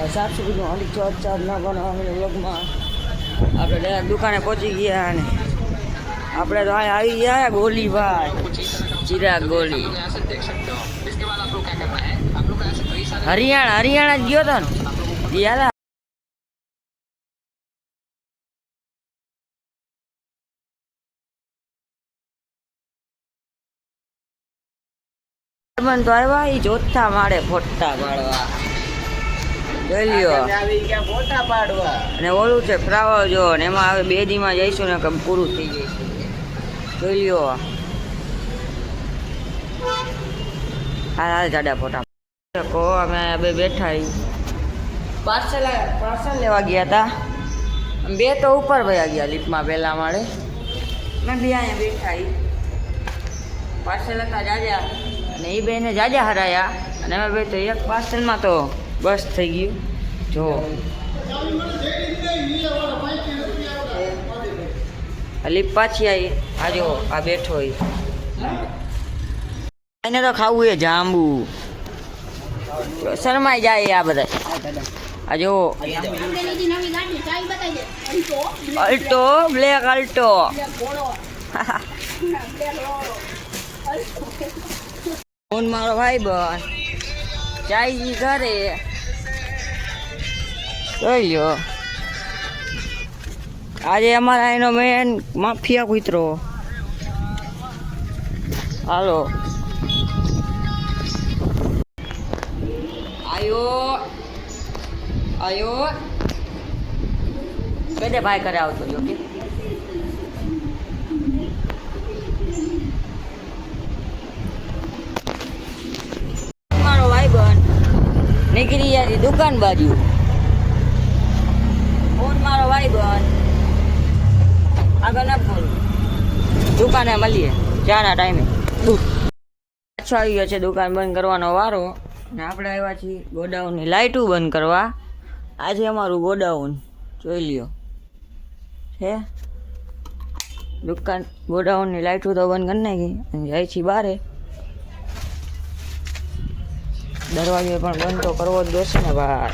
સાતસું અઢી ચાર ના બનાવવાની વ્લોગમાં આપણે ડાયરેક્ટ દુકાને પહોંચી ગયા અને આપણે તો આવી ગયા ગોલીભાઈ ચિરાગ ગોલી હરિયાણા જ ગયો હતો ને યાર તો આવ્યા એ જોતા માળે ફોટા પાડવા જોઈ લ્યો ફોટા પાડવા અને ઓલું છે ફ્લાવર જો ને એમાં હવે 2 દીમાં જઈશું ને પૂરું થઈ જઈશું જોઈ લ્યો હાલ જાડા ફોટા અમે બે બેઠા પાર્સલ લેવા ગયા હતા 2 તો ઉપર વયા ગયા લિફ્ટમાં પહેલા માળે મેં બી અહીંયા બેઠા પાર્સલ હતા જાજા અને એ બેને જાજા હરાયા અને અમે બે તો એક પાર્સલમાં તો બસ થઈ ગયું જો લિપ પાછી આવી આ જો આ બેઠો એને તો ખાવું એ જાંબુ શરમાઈ જાય આ બધા આ જો અલ્ટો બ્લેક અલ્ટો ફોન મારો ભાઈ બન ચાઈજી ઘરે જોઈ લ્યો આજે અમારા એનો મેન માફિયા કૂતરો હાલો આયો કદે ભાઈ કરે આવતો જો કે મારો ભાઈ બન નીકળી ગયા દુકાન બાજુ ફોન મારો ભાઈ બન આગળ ના ફોન દુકાને મળીએ ચાના ટાઈમે પાછો આવી ગયો છે દુકાન બંધ કરવાનો વારો ને આપણે આવ્યા છીએ ગોડાઉનની લાઇટું બંધ કરવા આજે અમારું ગોડાઉન જોઈ લ્યો છે દુકાન ગોડાઉનની લાઇટું તો બંધ કરી નાખી અને જાય છે બારે દરવાજો પણ બંધ તો કરવો જ જોશે ને ભાઈ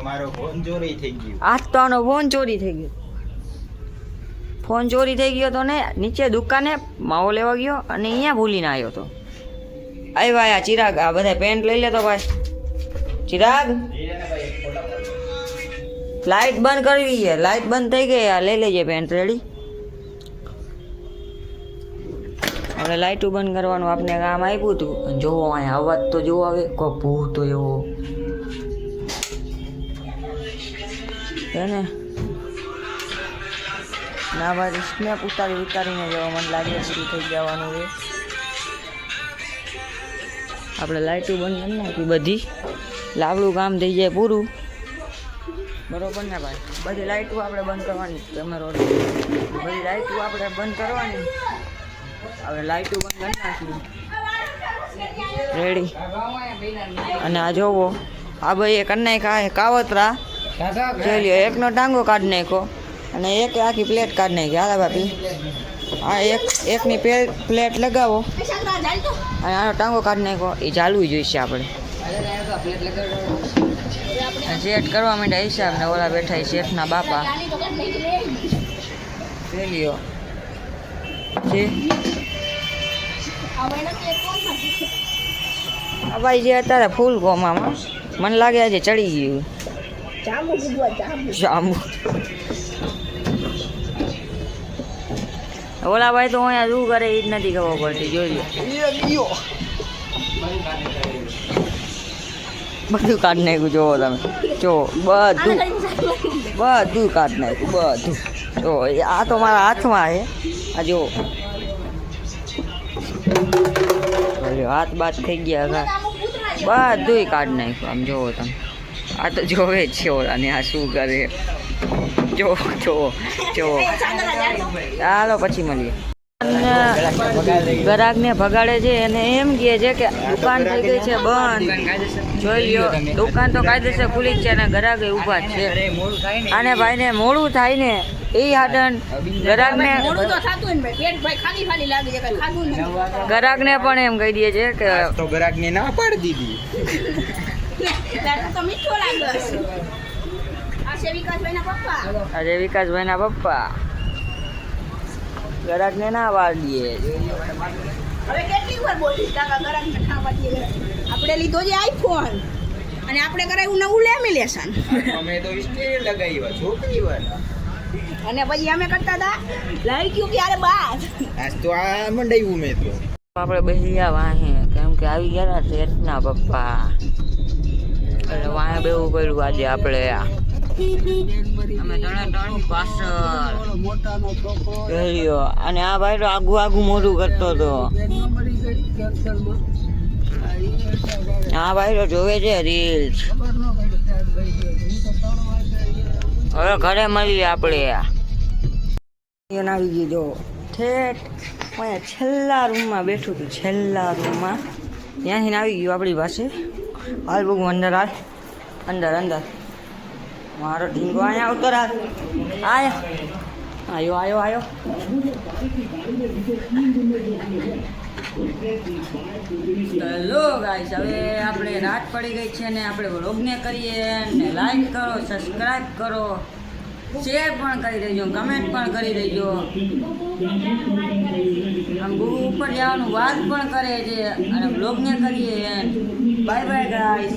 મારો ફોન ચોરી થઈ ગયો આજ તો આનો ફોન ચોરી થઈ ગયો ફોન ચોરી થઈ ગયો તો ને નીચે દુકાને માવો લેવા ગયો અને અહીંયા ભૂલીને આવ્યો તો આવ્યા ચિરાગ આ બધા પેન્ટ લઈ લેતો ભાઈ ચિરાગ લાઈટ બંધ કરવી છે લાઈટ બંધ થઈ ગઈ આ લઈ લેજે પેન્ટ રેડી આપણે લાઈટું બંધ કરવાનું આપણે કામ આપ્યું હતું જોવો અહીંયા અવાજ તો જોવો આવે કોઈ ભૂત તો એવો છે ને ના ભાઈ સ્નેપ ઉતારીને જવા મને લાગે પૂરું થઈ જવાનું છે આપણે લાઇટું બંધ કરી નાખી બધી લાવડું કામ થઈ જાય પૂરું બરોબર ને ભાઈ બધી લાઇટું આપણે બંધ કરવાની કેમેરો બધી લાઇટું આપણે બંધ કરવાની હવે લાઇટું બંધ કરી નાખી રેડી અને આ જોવો આ ભાઈ એ કરી નાખ્યા કાવતરા જોઈ લ્યો એકનો ટાંગો કાઢી નાખ્યો અને એક આખી પ્લેટ કાઢી નાખી હાલા બાપી આ એકની પ્લેટ લગાવો અને આનો ટાંગો કાઢી નાખો એ ચાલવું જોઈશે આપણે સેટ કરવા માંડ્યા હિસાબ ને ઓલા બેઠા શેઠના બાપા જોઈ લ્યો આ ભાઈ જે અત્યારે ફૂલ કોમામાં મને લાગે આજે ચડી ગયું જાંબુ ઓલા ભાઈ તો અહીંયા શું કરે એ જ નથી ખબર પડતી જોઈ લો બધું કાઢી નાખ્યું જોવો તમે જો બધું કાઢી નાખ્યું બધું જો આ તો મારા હાથમાં છે આ જો હાથ બાત થઈ ગયા બધું કાઢી નાખ્યું આમ જોવો તમે આ તો જોવે જ છે ઓલાને આ શું કરે જો ચાલો પછી મળીએ ગ્રાહકને ભગાડે છે અને એમ કહે છે કે દુકાન થઈ ગઈ છે બંધ જોઈ લ્યો દુકાન તો કાયદેસર ખુલી જ છે અને ગ્રાહક ઊભા જ છે અને ભાઈને મોડું થાય ને એ હાડન ગરાગને મોડું તો થતું હોય ને ભાઈ, પેટ ભાઈ ખાલી ખાલી લાગે છે, કઈ ખાધું નથી. ગરાગને પણ એમ કહી દે છે કે આજ તો ગ્રાહકને ના પાડી દીધી. તારું તો મીઠું લાગે છે. આ છે વિકાસભાઈના પપ્પા. આજે વિકાસભાઈના પપ્પા ગરાગને ના પાડીએ. હવે કેટલી વાર બોલીશ કાકા ગરાકને ખાવા દે. આપણે લીધો છે આઈફોન અને આપણે કરાવ્યું નવું લેમિનેશન અમે તો સ્ટીલ લગાવ્યા છોકરી વાળા. અને પછી અમે કરતા હતા લઈ ગયું ક્યારે બાદ. આજ તો આ મંડાવ્યું મેં તો. આપણે બેસી ગયા વાહે કેમ કે આવી ગયા શેઠના પપ્પા એટલે વાહે બેવું પડ્યું આજે આપણે. અમે ત્રણે પાછળ રહ્યો અને આ ભાઈ તો આગું આગું મોઢું કરતો હતો. આ ભાઈ તો જોવે છે રીલ્સ. હવે ઘરે મળીએ આપણે. આવી ગઈ જો ઠેઠ અહીંયા છેલ્લા રૂમમાં બેઠું હતું, છેલ્લા રૂમમાં ત્યાંથી આવી ગયું આપણી પાસે. હાલ બહુ અંદર હાલ, અંદર અંદર મારો ઢીંગો અહીંયા આવતો રાખ. આયો આયો આયો. હેલો ગાઈસ, હવે આપણે રાત પડી ગઈ છે ને આપણે વ્લોગને કરીએ ને લાઈક કરો, સબસ્ક્રાઈબ કરો, શેર પણ કરી દેજો, કમેન્ટ પણ કરી દેજો. આમ ગુરુ ઉપર જવાનું વાત પણ કરે છે અને વ્લોગને કરીએ. Bye bye guys.